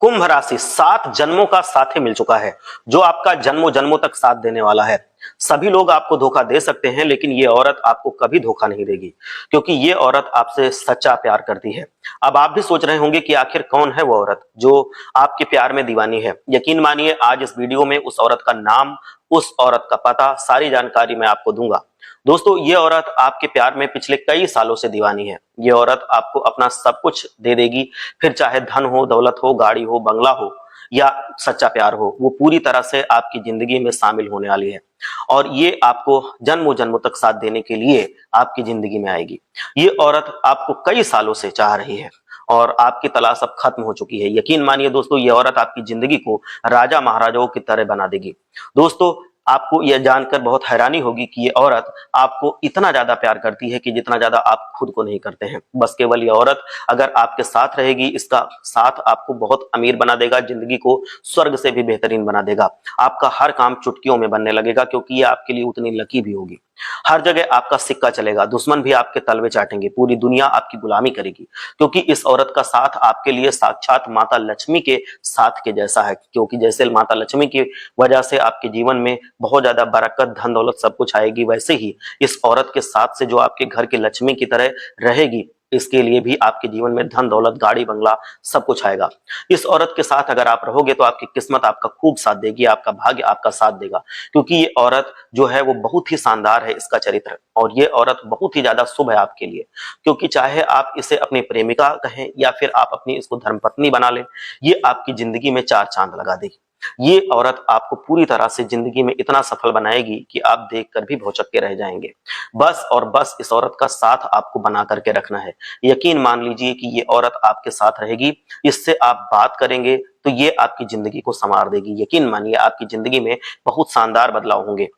कुंभ राशि 7 जन्मों का साथी मिल चुका है, जो आपका जन्मों जन्मों तक साथ देने वाला है। सभी लोग आपको धोखा दे सकते हैं, लेकिन ये औरत आपको कभी धोखा नहीं देगी, क्योंकि ये औरत आपसे सच्चा प्यार करती है। अब आप भी सोच रहे होंगे कि आखिर कौन है वो औरत जो आपके प्यार में दीवानी है। यकीन मानिए, आज इस वीडियो में उस औरत का नाम, उस औरत का पता, सारी जानकारी मैं आपको दूंगा। दोस्तों, ये औरत आपके प्यार में पिछले कई सालों से दीवानी है। ये औरत आपको अपना सब कुछ दे देगी, फिर चाहे धन हो, दौलत हो, गाड़ी हो, बंगला हो या सच्चा प्यार हो, वो पूरी तरह से आपकी जिंदगी में शामिल होने वाली है। और ये आपको जन्मों जन्मों तक साथ देने के लिए आपकी जिंदगी में आएगी। ये औरत आपको कई सालों से चाह रही है और आपकी तलाश अब खत्म हो चुकी है। यकीन मानिए दोस्तों, ये औरत आपकी जिंदगी को राजा महाराजाओं की तरह बना देगी। दोस्तों, आपको यह जानकर बहुत हैरानी होगी कि ये औरत आपको इतना ज्यादा प्यार करती है कि जितना ज्यादा आप खुद को नहीं करते हैं। बस केवल ये औरत अगर आपके साथ रहेगी, इसका साथ आपको बहुत अमीर बना देगा, जिंदगी को स्वर्ग से भी बेहतरीन बना देगा। आपका हर काम चुटकियों में बनने लगेगा, क्योंकि ये आपके लिए उतनी लकी भी होगी। हर जगह आपका सिक्का चलेगा, दुश्मन भी आपके तलवे चाटेंगे, पूरी दुनिया आपकी गुलामी करेगी, क्योंकि इस औरत का साथ आपके लिए साक्षात माता लक्ष्मी के साथ के जैसा है। क्योंकि जैसे माता लक्ष्मी की वजह से आपके जीवन में बहुत ज्यादा बरकत, धन दौलत सब कुछ आएगी, वैसे ही इस औरत के साथ से जो आपके घर की लक्ष्मी की तरह रहेगी, इसके लिए भी आपके जीवन में धन दौलत, गाड़ी बंगला सब कुछ आएगा। इस औरत के साथ अगर आप रहोगे तो आपकी किस्मत आपका खूब साथ देगी, आपका भाग्य आपका साथ देगा, क्योंकि ये औरत जो है वो बहुत ही शानदार है, इसका चरित्र। और ये औरत बहुत ही ज्यादा शुभ है आपके लिए, क्योंकि चाहे आप इसे अपनी प्रेमिका कहें या फिर आप अपनी इसको धर्मपत्नी बना लें, ये आपकी जिंदगी में चार चांद लगा देगी। ये औरत आपको पूरी तरह से जिंदगी में इतना सफल बनाएगी कि आप देखकर भी भौचक्के के रह जाएंगे। बस और बस इस औरत का साथ आपको बना करके रखना है। यकीन मान लीजिए कि ये औरत आपके साथ रहेगी, इससे आप बात करेंगे तो ये आपकी जिंदगी को संवार देगी। यकीन मानिए, आपकी जिंदगी में बहुत शानदार बदलाव होंगे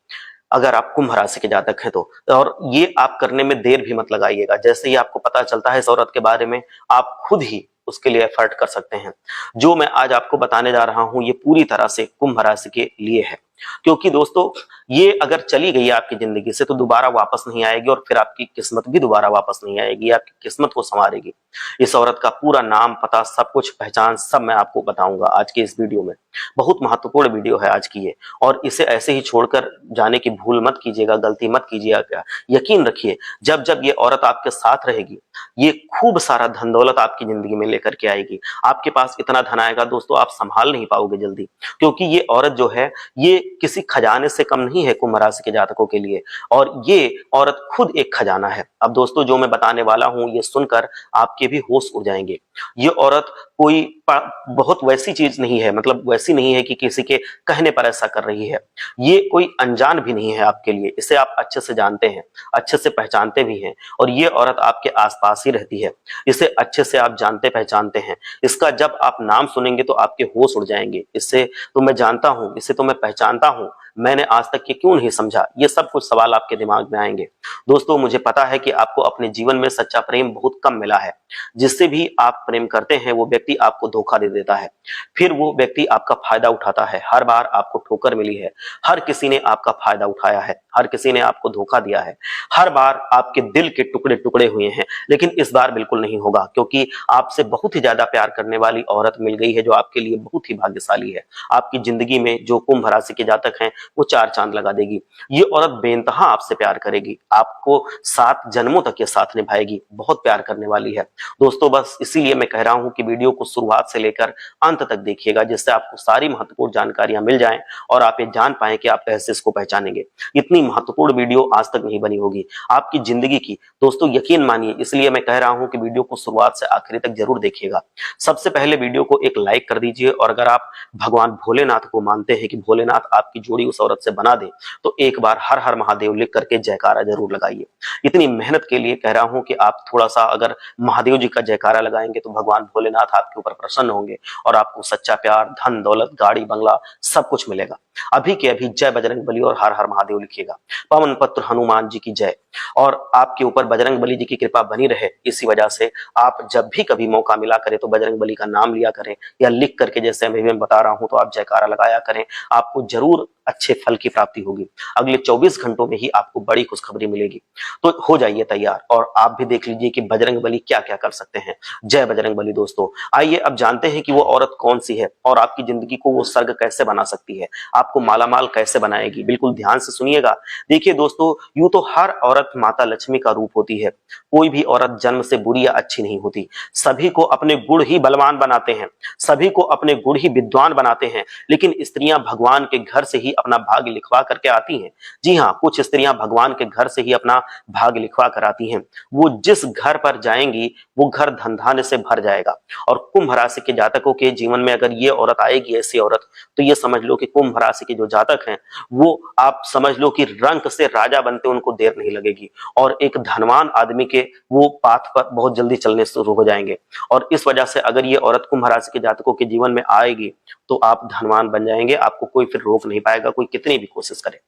अगर आप कुंभ राशि के जातक हैं तो। और ये आप करने में देर भी मत लगाइएगा। जैसे ही आपको पता चलता है इस औरत के बारे में, आप खुद ही उसके लिए एफर्ट कर सकते हैं। जो मैं आज आपको बताने जा रहा हूं, ये पूरी तरह से कुंभ राशि के लिए है, क्योंकि दोस्तों, ये अगर चली गई आपकी जिंदगी से तो दोबारा वापस नहीं आएगी, और फिर आपकी किस्मत भी दोबारा वापस नहीं आएगी, आपकी किस्मत को संवारेगी। इस औरत का पूरा नाम, पता, सब कुछ, पहचान सब मैं आपको बताऊंगा आज के इस वीडियो में। बहुत महत्वपूर्ण वीडियो है आज की ये, और इसे ऐसे ही छोड़कर जाने की भूल मत कीजिएगा, गलती मत कीजिएगा। यकीन रखिए, जब जब ये औरत आपके साथ रहेगी, ये खूब सारा धन दौलत आपकी जिंदगी में लेकर के आएगी। आपके पास इतना धन आएगा दोस्तों, आप संभाल नहीं पाओगे जल्दी, क्योंकि ये औरत जो है, ये किसी खजाने से कम नहीं है कुंभ राशि के जातकों के लिए, और ये औरत खुद एक खजाना है। अब दोस्तों, जो मैं बताने वाला हूं, ये सुनकर आपके भी होश उड़ जाएंगे। ये औरत कोई बहुत वैसी चीज नहीं है, मतलब वैसी नहीं है कि किसी के कहने पर ऐसा कर रही है। ये कोई अनजान भी नहीं है आपके लिए, इसे आप अच्छे से जानते हैं, अच्छे से पहचानते भी हैं, और ये औरत आपके आसपास ही रहती है। इसे अच्छे से आप जानते पहचानते हैं। इसका जब आप नाम सुनेंगे तो आपके होश उड़ जाएंगे। इससे तो मैं जानता हूं, इसे तो मैं पहचानता हूं, मैंने आज तक ये क्यों नहीं समझा, ये सब कुछ सवाल आपके दिमाग में आएंगे। दोस्तों, मुझे पता है कि आपको अपने जीवन में सच्चा प्रेम बहुत कम मिला है। जिससे भी आप प्रेम करते हैं, वो व्यक्ति आपको धोखा दे देता है, फिर वो व्यक्ति आपका फायदा उठाता है। हर बार आपको ठोकर मिली है, हर किसी ने आपका फायदा उठाया है, हर किसी ने आपको धोखा दिया है, हर बार आपके दिल के टुकड़े टुकड़े हुए हैं। लेकिन इस बार बिल्कुल नहीं होगा, क्योंकि आपसे बहुत ही ज्यादा प्यार करने वाली औरत मिल गई है, जो आपके लिए बहुत ही भाग्यशाली है। आपकी जिंदगी में जो कुंभ राशि के जातक हैं, वो चार चांद लगा देगी। ये औरत बेइंतहा आपसे प्यार करेगी, आपको 7 जन्मों तक ये साथ निभाएगी, बहुत प्यार करने वाली है। दोस्तों, बस इसीलिए मैं कह रहा हूं कि वीडियो को शुरुआत से लेकर अंत तक देखिएगा, जिससे आपको सारी महत्वपूर्ण जानकारियां मिल जाएं और आप ये जान पाएं कि आप कैसे इसको पहचानेंगे। इतनी महत्वपूर्ण वीडियो आज तक नहीं बनी होगी आपकी जिंदगी की। दोस्तों, यकीन मानिए, इसलिए मैं कह रहा हूं कि वीडियो को शुरुआत से आखिरी तक जरूर देखिएगा। सबसे पहले वीडियो को एक लाइक कर दीजिए, और अगर आप भगवान भोलेनाथ को मानते हैं कि भोलेनाथ आपकी जोड़ी उस औरत से बना दे, तो एक बार हर हर महादेव लिख करके जयकारा जरूर लगाइए। इतनी मेहनत के लिए कह रहा हूं कि आप थोड़ा सा अगर महादेव जी का जयकारा लगाएंगे तो भगवान भोलेनाथ आपके ऊपर प्रसन्न होंगे, और आपको सच्चा प्यार, धन दौलत, गाड़ी बंगला सब कुछ मिलेगा। अभी के अभी जय बजरंग बली और हर हर महादेव लिखिएगा। पवन पुत्र हनुमान जी की जय। और आपके ऊपर बजरंग बली जी की कृपा बनी रहे, इसी वजह से आप जब भी कभी मौका मिला करें तो बजरंग बली का नाम लिया करें, या लिख करके जैसे मैं बता रहा हूं तो आप जयकारा लगाया करें। आपको जरूर अच्छे अच्छे फल की प्राप्ति होगी। अगले 24 घंटों में ही आपको बड़ी खुशखबरी मिलेगी। तो हो जाइए तैयार और आप भी देख लीजिए कि बजरंग बली क्या-क्या कर सकते हैं। जय बजरंग बली दोस्तों। आइए अब जानते हैं कि वो औरत कौन सी है और आपकी जिंदगी को वो स्वर्ग कैसे बना सकती है, आपको मालामाल कैसे बनाएगी। बिल्कुल ध्यान से सुनिएगा। देखिए दोस्तों, यूं तो हर औरत माता लक्ष्मी का रूप होती है। कोई भी औरत जन्म से बुरी या अच्छी नहीं होती। सभी को अपने गुण ही बलवान बनाते हैं, सभी को अपने गुण ही विद्वान बनाते हैं। लेकिन स्त्रियां भगवान के घर से ही अपना भाग्य लिखवा करके आती हैं। जी हाँ, कुछ स्त्रियां भगवान के घर से ही अपना भाग्य लिखवा कर आती हैं। वो जिस घर पर जाएंगी वो घर धन धान्य से भर जाएगा। और कुंभ राशि के जातकों के जीवन में अगर ये औरत आएगी, ऐसी औरत, तो ये समझ लो कि कुंभ राशि के जो जातक हैं वो आप समझ लो कि रंक से राजा बनते उनको देर नहीं लगेगी और एक धनवान आदमी के वो पाथ पर बहुत जल्दी चलने शुरू हो जाएंगे। और इस वजह से अगर ये औरत कुंभ राशि के जातकों के जीवन में आएगी तो आप धनवान बन जाएंगे, आपको कोई फिर रोक नहीं पाएगा, कोई कितनी भी कोशिश करे।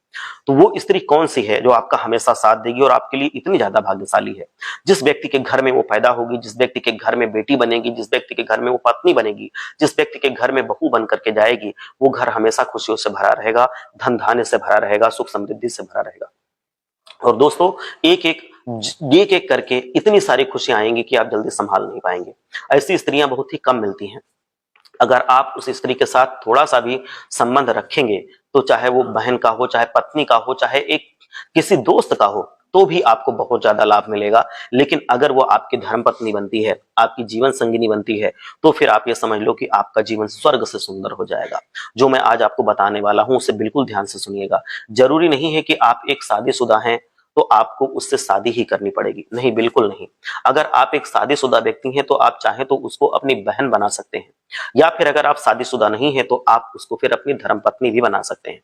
तो वो स्त्री कौन सी है जो आपका हमेशा साथ देगी और आपके लिए इतनी ज्यादा भाग्यशाली है? जिस व्यक्ति के घर में वो पैदा होगी, जिस व्यक्ति के घर में बेटी बनेगी, जिस व्यक्ति के घर में वो पत्नी बनेगी, जिस व्यक्ति के घर में बहू बन करके जाएगी, वो घर हमेशा खुशियों से भरा रहेगा, धन धान्य से भरा रहेगा, सुख समृद्धि से भरा रहेगा। और दोस्तों, एक एक करके इतनी सारी खुशियां आएंगी कि आप जल्दी संभाल नहीं पाएंगे। ऐसी स्त्रियां बहुत ही कम मिलती हैं। अगर आप उस स्त्री के साथ थोड़ा सा भी संबंध रखेंगे, तो चाहे वो बहन का हो, चाहे पत्नी का हो, चाहे एक किसी दोस्त का हो, तो भी आपको बहुत ज्यादा लाभ मिलेगा। लेकिन अगर वो आपकी धर्मपत्नी बनती है, आपकी जीवन संगिनी बनती है, तो फिर आप ये समझ लो कि आपका जीवन स्वर्ग से सुंदर हो जाएगा। जो मैं आज आपको बताने वाला हूं उसे बिल्कुल ध्यान से सुनिएगा। जरूरी नहीं है कि आप एक शादीशुदा हैं तो आपको उससे शादी ही करनी पड़ेगी, नहीं, बिल्कुल नहीं। अगर आप एक शादीशुदा व्यक्ति हैं तो आप चाहें तो उसको अपनी बहन बना सकते हैं, या फिर अगर आप शादीशुदा नहीं हैं तो आप उसको फिर अपनी धर्मपत्नी भी बना सकते हैं।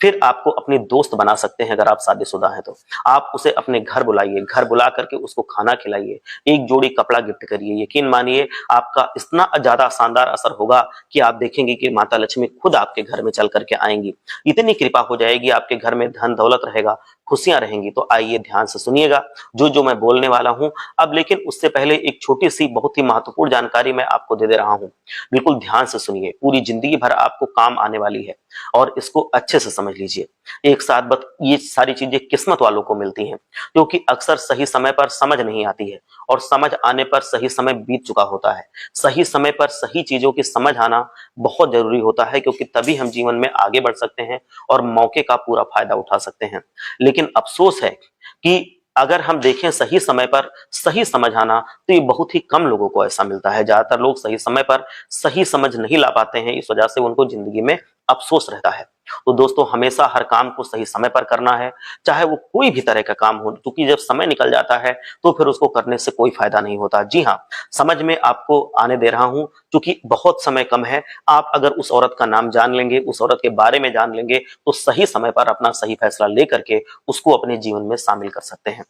फिर आपको अपनी दोस्त बना सकते हैं। अगर आप शादीशुदा हैं तो आप उसे अपने घर बुलाइए, घर बुला करके उसको खाना खिलाइए, एक जोड़ी कपड़ा गिफ्ट करिए। यकीन मानिए आपका इतना ज्यादा शानदार असर होगा कि आप देखेंगे कि माता लक्ष्मी खुद आपके घर में चल करके आएंगी। इतनी कृपा हो जाएगी, आपके घर में धन दौलत रहेगा, खुशियां रहेंगी। तो आइए ध्यान से सुनिएगा जो जो मैं बोलने वाला हूं अब। लेकिन उससे पहले एक छोटी सी बहुत ही महत्वपूर्ण जानकारी मैं आपको दे रहा हूं। बिल्कुल ध्यान से सुनिए, पूरी जिंदगी भर आपको काम आने वाली है और इसको अच्छे से समझ लीजिए। एक साथ बस ये सारी चीजें किस्मत वालों को मिलती हैं, क्योंकि अक्सर सही समय पर समझ नहीं आती है और समझ आने पर सही समय बीत चुका होता है। सही समय पर सही चीजों की समझ आना बहुत जरूरी होता है, क्योंकि तभी हम जीवन में आगे बढ़ सकते हैं और मौके का पूरा फायदा उठा सकते हैं। लेकिन अफसोस है कि अगर हम देखें सही समय पर सही समझ आना, तो ये बहुत ही कम लोगों को ऐसा मिलता है। ज्यादातर लोग सही समय पर सही समझ नहीं ला पाते हैं, इस वजह से उनको जिंदगी में अफसोस रहता है। तो दोस्तों, हमेशा हर काम को सही समय पर करना है, चाहे वो कोई भी तरह का काम हो, क्योंकि जब समय निकल जाता है तो फिर उसको करने से कोई फायदा नहीं होता। जी हाँ, समझ में आपको आने दे रहा हूं, क्योंकि बहुत समय कम है। आप अगर उस औरत का नाम जान लेंगे, उस औरत के बारे में जान लेंगे, तो सही समय पर अपना सही फैसला लेकर के उसको अपने जीवन में शामिल कर सकते हैं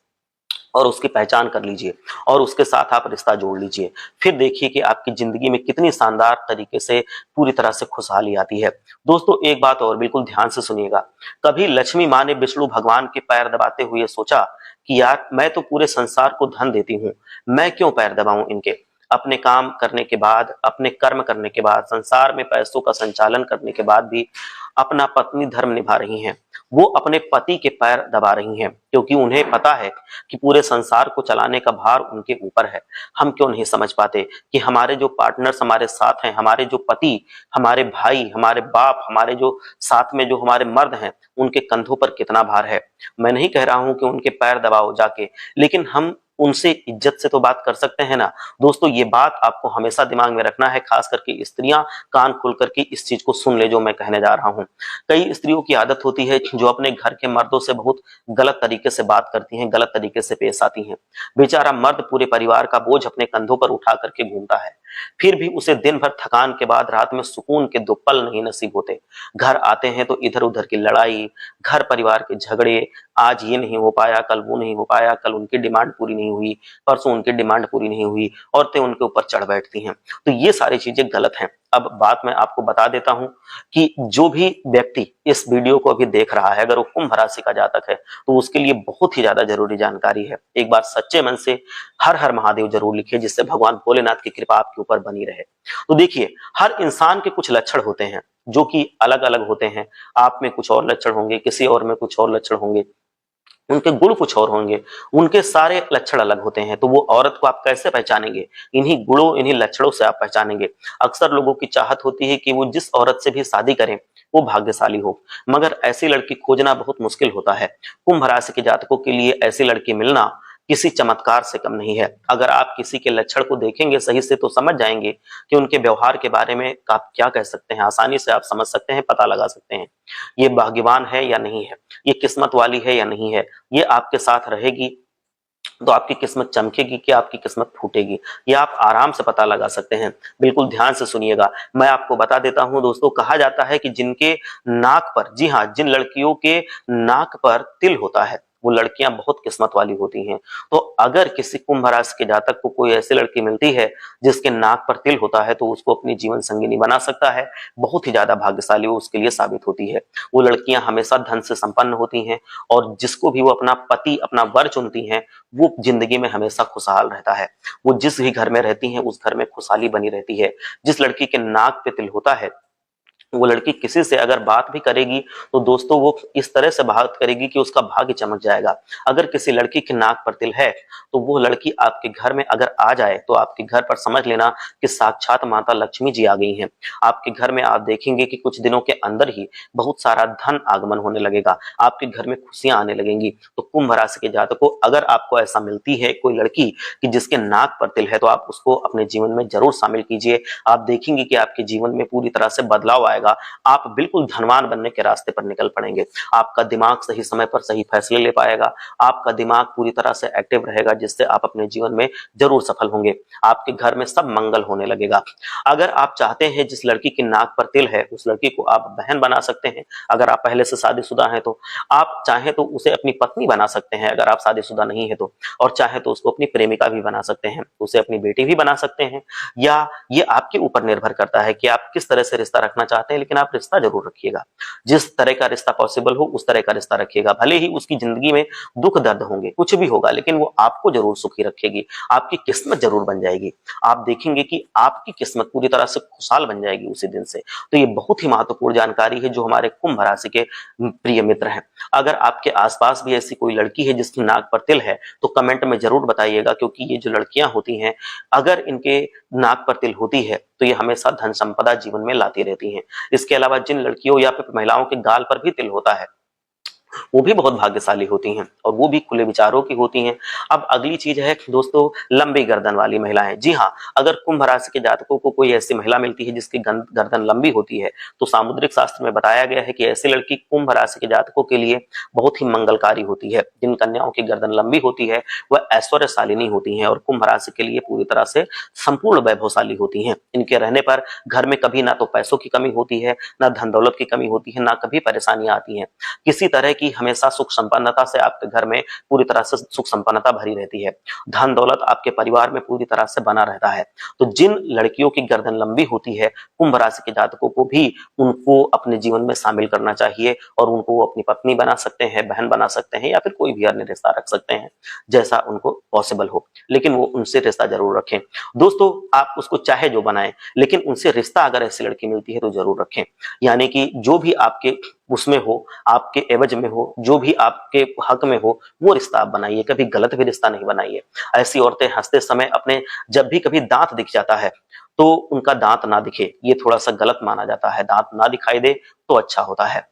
और उसकी पहचान कर लीजिए और उसके साथ आप रिश्ता जोड़ लीजिए। फिर देखिए कि आपकी जिंदगी में कितनी शानदार तरीके से पूरी तरह से खुशहाली आती है। दोस्तों, एक बात और बिल्कुल ध्यान से सुनिएगा। कभी लक्ष्मी माँ ने विष्णु भगवान के पैर दबाते हुए सोचा कि यार, मैं तो पूरे संसार को धन देती हूँ, मैं क्यों पैर दबाऊं इनके? अपने काम करने के बाद, अपने कर्म करने के बाद, संसार में पैसों का संचालन करने के बाद भी अपना पत्नी धर्म निभा रही हैं। वो अपने पति के पैर दबा रही हैं, क्योंकि उन्हें पता है कि पूरे संसार को चलाने का भार उनके ऊपर है। हम क्यों नहीं समझ पाते कि हमारे जो पार्टनर्स हमारे साथ हैं, हमारे जो पति, हमारे भाई, हमारे बाप, हमारे जो साथ में जो हमारे मर्द हैं, उनके कंधों पर कितना भार है। मैं नहीं कह रहा हूं कि उनके पैर दबाओ जाके, लेकिन हम उनसे इज्जत से तो बात कर सकते हैं ना। दोस्तों, ये बात आपको हमेशा दिमाग में रखना है, खास करके स्त्रियां कान खोल करके इस चीज को सुन ले जो मैं कहने जा रहा हूं। कई स्त्रियों की आदत होती है जो अपने घर के मर्दों से बहुत गलत तरीके से बात करती हैं, गलत तरीके से पेश आती हैं। बेचारा मर्द पूरे परिवार का बोझ अपने कंधों पर उठा करके घूमता है, फिर भी उसे दिन भर थकान के बाद रात में सुकून के 2 पल नहीं नसीब होते। घर आते हैं तो इधर उधर की लड़ाई, घर परिवार के झगड़े, आज ये नहीं हो पाया, कल वो नहीं हो पाया, कल उनकी डिमांड पूरी नहीं हुई, परसों उनकी डिमांड पूरी नहीं हुई, औरतें उनके ऊपर चढ़ बैठती हैं। तो ये सारी चीजें गलत हैं। अब बात मैं आपको बता देता हूं कि जो भी व्यक्ति इस वीडियो को अभी देख रहा है, अगर वो कुंभ राशि का जातक है, तो उसके लिए बहुत ही ज्यादा जरूरी जानकारी है। एक बार सच्चे मन से हर हर महादेव जरूर लिखिए, जिससे भगवान भोलेनाथ की कृपा आपके ऊपर बनी रहे। तो देखिए, हर इंसान के कुछ लक्षण होते हैं। जो कि अलग अलग होते हैं। आप में कुछ और लक्षण होंगे, किसी और में कुछ और लक्षण होंगे, उनके गुण कुछ और होंगे, उनके सारे लक्षण अलग होते हैं। तो वो औरत को आप कैसे पहचानेंगे? इन्हीं गुणों, इन्हीं लक्षणों से आप पहचानेंगे। अक्सर लोगों की चाहत होती है कि वो जिस औरत से भी शादी करें वो भाग्यशाली हो, मगर ऐसी लड़की खोजना बहुत मुश्किल होता है। कुंभ राशि के जातकों के लिए ऐसी लड़की मिलना किसी चमत्कार से कम नहीं है। अगर आप किसी के लक्षण को देखेंगे सही से तो समझ जाएंगे कि उनके व्यवहार के बारे में आप क्या कह सकते हैं। आसानी से आप समझ सकते हैं, पता लगा सकते हैं ये भाग्यवान है या नहीं है, ये किस्मत वाली है या नहीं है, ये आपके साथ रहेगी तो आपकी किस्मत चमकेगी कि आपकी किस्मत फूटेगी, ये आप आराम से पता लगा सकते हैं। बिल्कुल ध्यान से सुनिएगा, मैं आपको बता देता हूं दोस्तों। कहा जाता है कि जिनके नाक पर, जी हां, जिन लड़कियों के नाक पर तिल होता है वो लड़कियां बहुत किस्मत वाली होती हैं। तो अगर किसी कुंभ राशि के जातक को कोई ऐसी लड़की मिलती है जिसके नाक पर तिल होता है तो उसको अपनी जीवन संगिनी बना सकता है, बहुत ही ज्यादा भाग्यशाली वो उसके लिए साबित होती है। वो लड़कियां हमेशा धन से संपन्न होती हैं और जिसको भी वो अपना पति, अपना वर चुनती हैं वो जिंदगी में हमेशा खुशहाल रहता है। वो जिस भी घर में रहती हैं उस घर में खुशहाली बनी रहती है। जिस लड़की के नाक पे तिल होता है वो लड़की किसी से अगर बात भी करेगी तो दोस्तों वो इस तरह से बात करेगी कि उसका भाग्य चमक जाएगा। अगर किसी लड़की के नाक पर तिल है तो वो लड़की आपके घर में अगर आ जाए तो आपके घर पर समझ लेना कि साक्षात माता लक्ष्मी जी आ गई हैं। आपके घर में आप देखेंगे कि कुछ दिनों के अंदर ही बहुत सारा धन आगमन होने लगेगा, आपके घर में खुशियां आने लगेंगी। तो कुंभ राशि के जातकों, अगर आपको ऐसा मिलती है कोई लड़की कि जिसके नाक पर तिल है तो आप उसको अपने जीवन में जरूर शामिल कीजिए। आप देखेंगे कि आपके जीवन में पूरी तरह से बदलाव आएगा, आप बिल्कुल धनवान बनने के रास्ते पर निकल पड़ेंगे। आपका दिमाग सही समय पर सही फैसले ले पाएगा, आपका दिमाग पूरी तरह से एक्टिव रहेगा जिससे आप अपने जीवन में जरूर सफल होंगे। आपके घर में सब मंगल होने लगेगा। अगर आप चाहते हैं जिस लड़की की नाक पर तिल है उस लड़की को आप बहन बना सकते हैं, अगर आप पहले से शादीशुदा हैं तो। आप चाहें तो उसे अपनी पत्नी बना सकते हैं अगर आप शादीशुदा नहीं है तो, और चाहे तो उसको अपनी प्रेमिका भी बना सकते हैं, उसे अपनी बेटी भी बना सकते हैं। या ये आपके ऊपर निर्भर करता है कि आप किस तरह से रिश्ता रखना चाहते हैं, लेकिन आप रिश्ता जरूर रखिएगा। जिस तरह का रिश्ता पॉसिबल हो उस तरह का रिश्ता रखिएगा। भले ही उसकी जिंदगी में दुख दर्द होंगे, कुछ भी होगा, लेकिन वो आपको जरूर सुखी रखेगी, आपकी किस्मत जरूर बन जाएगी। आप देखेंगे कि आपकी किस्मत पूरी तरह से खुशहाल बन जाएगी उसी दिन से। तो ये बहुत ही महत्वपूर्ण जानकारी है जो हमारे कुंभ राशि के प्रिय मित्र हैं। अगर आपके आसपास भी ऐसी कोई लड़की है जिसकी नाक पर तिल है तो कमेंट में जरूर बताइएगा, क्योंकि ये जो लड़कियां होती हैं अगर इनके नाक पर तिल होती है तो ये हमेशा धन संपदा जीवन में लाती रहती हैं। इसके अलावा जिन लड़कियों या फिर महिलाओं के गाल पर भी तिल होता है वो भी बहुत भाग्यशाली होती हैं और वो भी खुले विचारों की होती हैं। अब अगली चीज है दोस्तों, लंबी गर्दन वाली महिलाएं। जी हाँ, अगर कुंभ राशि के जातकों को कोई ऐसी महिला मिलती है जिसकी गर्दन लंबी होती है तो सामुद्रिक शास्त्र में बताया गया है कि ऐसी लड़की कुंभ राशि के जातकों के लिए बहुत ही मंगलकारी होती है। जिन कन्याओं की गर्दन लंबी होती है वह ऐश्वर्यशालिनी होती है और कुंभ राशि के लिए पूरी तरह से संपूर्ण वैभवशाली होती है। इनके रहने पर घर में कभी ना तो पैसों की कमी होती है, ना धन दौलत की कमी होती है, ना कभी परेशानियां आती हैं। किसी तरह की हमेशा सुख संपन्नता से आपके घर में पूरी तरह से सुख संपन्नता भरी रहती है। धन दौलत आपके परिवार में पूरी तरह से बना रहता है। तो जिन लड़कियों की गर्दन लंबी होती है कुंभ राशि के जातकों को भी उनको अपने जीवन में शामिल करना चाहिए और उनको वो अपनी पत्नी बना सकते हैं, बहन बना सकते हैं या फिर कोई भी अन्य रिश्ता रख सकते हैं जैसा उनको पॉसिबल हो, लेकिन वो उनसे रिश्ता जरूर रखें। दोस्तों आप उसको चाहे जो बनाएं लेकिन उनसे रिश्ता अगर ऐसी लड़की मिलती है तो जरूर रखें। यानी कि जो भी आपके उसमें हो, आपके एवज में हो, जो भी आपके हक में हो वो रिश्ता आप बनाइए, कभी गलत भी रिश्ता नहीं बनाइए। ऐसी औरतें हंसते समय अपने जब भी कभी दांत दिख जाता है तो उनका दांत ना दिखे, ये थोड़ा सा गलत माना जाता है। दांत ना दिखाई दे तो अच्छा होता है।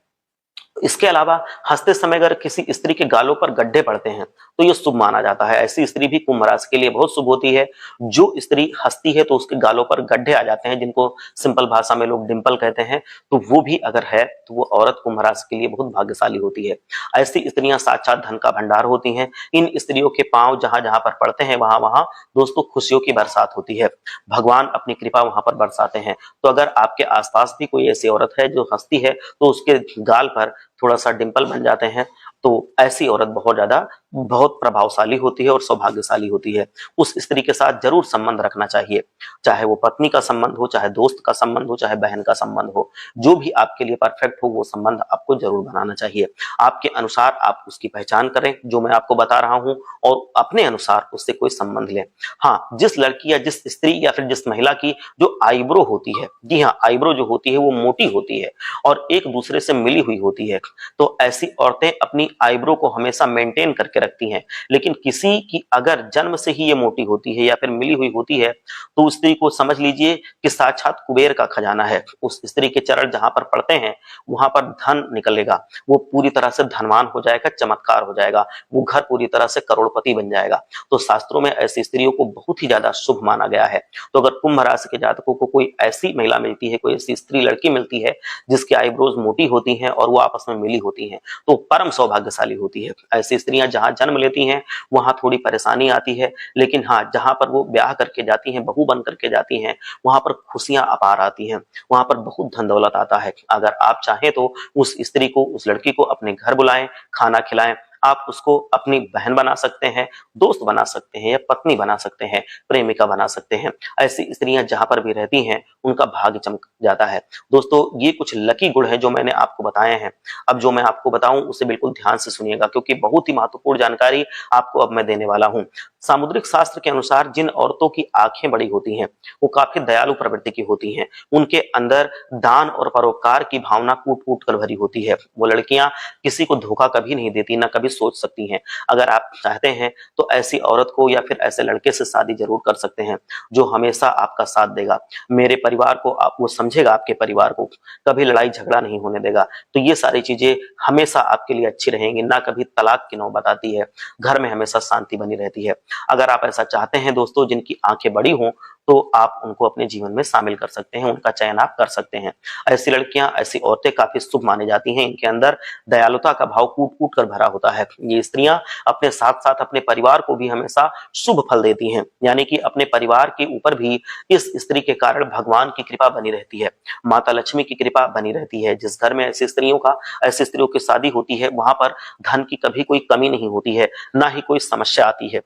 इसके अलावा हंसते समय अगर किसी स्त्री के गालों पर गड्ढे पड़ते हैं तो यह शुभ माना जाता है। ऐसी स्त्री भी कुंभ राशि के लिए बहुत शुभ होती है। जो स्त्री हंसती है तो उसके गालों पर गड्ढे आ जाते हैं, जिनको सिंपल भाषा में लोग डिंपल कहते हैं, तो वो भी अगर है तो वो औरत कुंभ राशि के लिए बहुत भाग्यशाली होती है। ऐसी स्त्रियां साक्षात धन का भंडार होती हैं। इन स्त्रियों के पांव जहां जहां पर पड़ते हैं वहां वहां दोस्तों खुशियों की बरसात होती है, भगवान अपनी कृपा वहां पर बरसाते हैं। तो अगर आपके आसपास भी कोई ऐसी औरत है जो हंसती है तो उसके गाल पर थोड़ा सा डिंपल बन जाते हैं तो ऐसी औरत बहुत ज्यादा बहुत प्रभावशाली होती है और सौभाग्यशाली होती है। उस स्त्री के साथ जरूर संबंध रखना चाहिए, चाहे वो पत्नी का संबंध हो, चाहे दोस्त का संबंध हो, चाहे बहन का संबंध हो। जो भी आपके लिए परफेक्ट हो वो संबंध आपको जरूर बनाना चाहिए। आपके अनुसार आप उसकी पहचान करें जो मैं आपको बता रहा हूं, और अपने अनुसार उससे कोई संबंध लें। हाँ, जिस लड़की या जिस स्त्री या फिर जिस महिला की जो आईब्रो होती है, जी हाँ, आईब्रो जो होती है वो मोटी होती है और एक दूसरे से मिली हुई होती है, तो ऐसी औरतें अपनी आईब्रो को हमेशा मेंटेन करके रखती हैं। लेकिन किसी की अगर जन्म से ही ये मोटी होती है या फिर मिली हुई होती है, तो उस स्त्री को समझ लीजिए कि साक्षात कुबेर का खजाना है। उस स्त्री के चरण जहां पर पड़ते हैं वहां पर धन निकलेगा, वो पूरी तरह से धनवान हो जाएगा, चमत्कार हो जाएगा, वो घर पूरी तरह से करोड़पति बन जाएगा। तो शास्त्रों में ऐसी स्त्रियों को बहुत ही ज्यादा शुभ माना गया है। तो अगर कुंभ राशि के जातकों को कोई ऐसी महिला मिलती है, कोई ऐसी स्त्री लड़की मिलती है जिसकी आईब्रोज मोटी होती हैं और वो आपस में मिली होती हैं, तो परम सौभाग्यशाली होती है। ऐसी स्त्रियां जहां जन्म लेती हैं वहां थोड़ी परेशानी आती है, लेकिन हाँ, जहां पर वो ब्याह करके जाती हैं, बहू बन करके जाती हैं, वहां पर खुशियां अपार आती हैं, वहां पर बहुत धन दौलत आता है। अगर आप चाहें तो उस स्त्री को, उस लड़की को अपने घर बुलाएं, खाना खिलाएं। आप उसको अपनी बहन बना सकते हैं, दोस्त बना सकते हैं, या पत्नी बना सकते हैं, प्रेमिका बना सकते हैं। ऐसी स्त्रियां जहां पर भी रहती हैं उनका भाग्य चमक जाता है। दोस्तों, ये कुछ लकी गुण हैं जो मैंने आपको बताए हैं। अब जो मैं आपको बताऊं उसे बिल्कुल ध्यान से सुनिएगा, क्योंकि बहुत ही महत्वपूर्ण जानकारी आपको अब मैं देने वाला हूं। सामुद्रिक शास्त्र के अनुसार जिन औरतों की आंखें बड़ी होती हैं वो काफी दयालु प्रवृत्ति की होती हैं। उनके अंदर दान और परोपकार की भावना कूट कूट कर भरी होती है। वो लड़कियां किसी को धोखा कभी नहीं देती, ना कभी सोच सकती हैं। अगर आप चाहते हैं तो ऐसी औरत को या फिर ऐसे लड़के से शादी जरूर कर सकते हैं जो हमेशा आपका साथ देगा। मेरे परिवार को आप, वो समझेगा आपके परिवार को, कभी लड़ाई झगड़ा नहीं होने देगा। तो ये सारी चीजें हमेशा आपके लिए अच्छी रहेंगी, ना कभी तलाक की नौबत आती है, घर में हमेशा शांति बनी रहती है। अगर आप ऐसा चाहते हैं दोस्तों, जिनकी आंखें बड़ी हों, तो आप उनको अपने जीवन में शामिल कर सकते हैं, उनका चयन आप कर सकते हैं। ऐसी लड़कियां, ऐसी औरतें काफी शुभ मानी जाती हैं। इनके अंदर दयालुता का भाव कूट कूट कर भरा होता है। ये स्त्रियां अपने साथ साथ अपने परिवार को भी हमेशा शुभ फल देती हैं, यानी कि अपने परिवार के ऊपर भी इस स्त्री के कारण भगवान की कृपा बनी रहती है, माता लक्ष्मी की कृपा बनी रहती है। जिस घर में ऐसी स्त्रियों की शादी होती है वहां पर धन की कभी कोई कमी नहीं होती है, ना ही कोई समस्या आती है,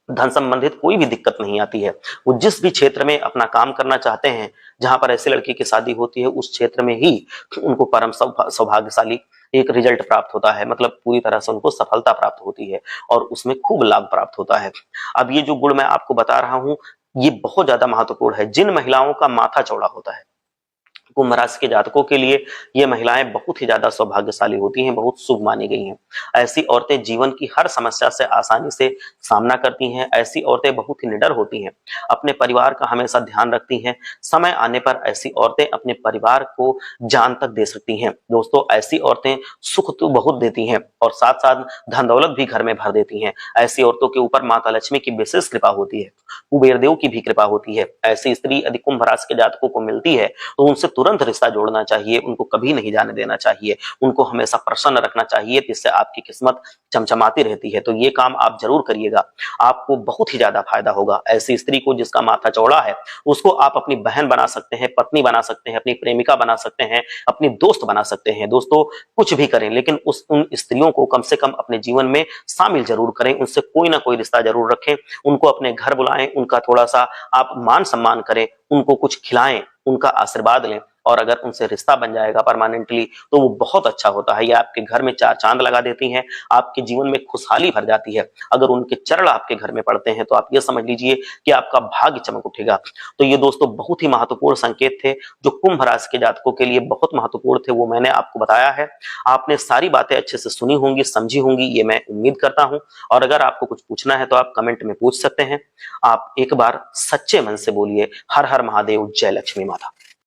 धन संबंधित कोई भी दिक्कत नहीं आती है। वो जिस भी क्षेत्र में अपना काम करना चाहते हैं, जहां पर ऐसी लड़की की शादी होती है, उस क्षेत्र में ही उनको परम सौभाग्यशाली एक रिजल्ट प्राप्त होता है, मतलब पूरी तरह से उनको सफलता प्राप्त होती है और उसमें खूब लाभ प्राप्त होता है। अब ये जो गुण मैं आपको बता रहा हूं, ये बहुत ज्यादा महत्वपूर्ण है। जिन महिलाओं का माथा चौड़ा होता है, कुंभ राशि के जातकों के लिए ये महिलाएं बहुत ही ज्यादा सौभाग्यशाली होती हैं, बहुत शुभ मानी गई हैं। ऐसी औरतें जीवन की हर समस्या से आसानी से सामना करती हैं। ऐसी औरतें बहुत ही निडर होती हैं, अपने परिवार का हमेशा ध्यान रखती हैं। समय आने पर ऐसी औरतें अपने परिवार को जान तक दे सकती हैं। दोस्तों, ऐसी औरतें सुख तो बहुत देती हैं और साथ साथ धन दौलत भी घर में भर देती हैं। ऐसी औरतों के ऊपर माता लक्ष्मी की विशेष कृपा होती है, कुबेर देव की भी कृपा होती है। ऐसी स्त्री यदि कुंभ राशि के जातकों को मिलती है तो उनसे तुरंत रिश्ता जोड़ना चाहिए, उनको कभी नहीं जाने देना चाहिए, उनको हमेशा प्रसन्न रखना चाहिए, जिससे आपकी किस्मत चमचमाती रहती है। तो ये काम आप जरूर करिएगा, आपको बहुत ही ज्यादा फायदा होगा। ऐसी स्त्री को जिसका माथा चौड़ा है उसको आप अपनी बहन बना सकते हैं, पत्नी बना सकते हैं, अपनी प्रेमिका बना सकते हैं, अपनी दोस्त बना सकते हैं। दोस्तों, कुछ भी करें लेकिन उन स्त्रियों को कम से कम अपने जीवन में शामिल जरूर करें, उनसे कोई ना कोई रिश्ता जरूर रखें, उनको अपने घर बुलाएं, उनका थोड़ा सा आप मान सम्मान करें, उनको कुछ खिलाएं, उनका आशीर्वाद लें, और अगर उनसे रिश्ता बन जाएगा परमानेंटली तो वो बहुत अच्छा होता है। ये आपके घर में चार चांद लगा देती हैं, आपके जीवन में खुशहाली भर जाती है। अगर उनके चरण आपके घर में पड़ते हैं तो आप ये समझ लीजिए कि आपका भाग्य चमक उठेगा। तो ये दोस्तों बहुत ही महत्वपूर्ण संकेत थे जो कुंभ राशि के जातकों के लिए बहुत महत्वपूर्ण थे, वो मैंने आपको बताया है। आपने सारी बातें अच्छे से सुनी होंगी, समझी होंगी, ये मैं उम्मीद करता हूं। और अगर आपको कुछ पूछना है तो आप कमेंट में पूछ सकते हैं। आप एक बार सच्चे मन से बोलिए, हर हर महादेव, जय लक्ष्मी माता।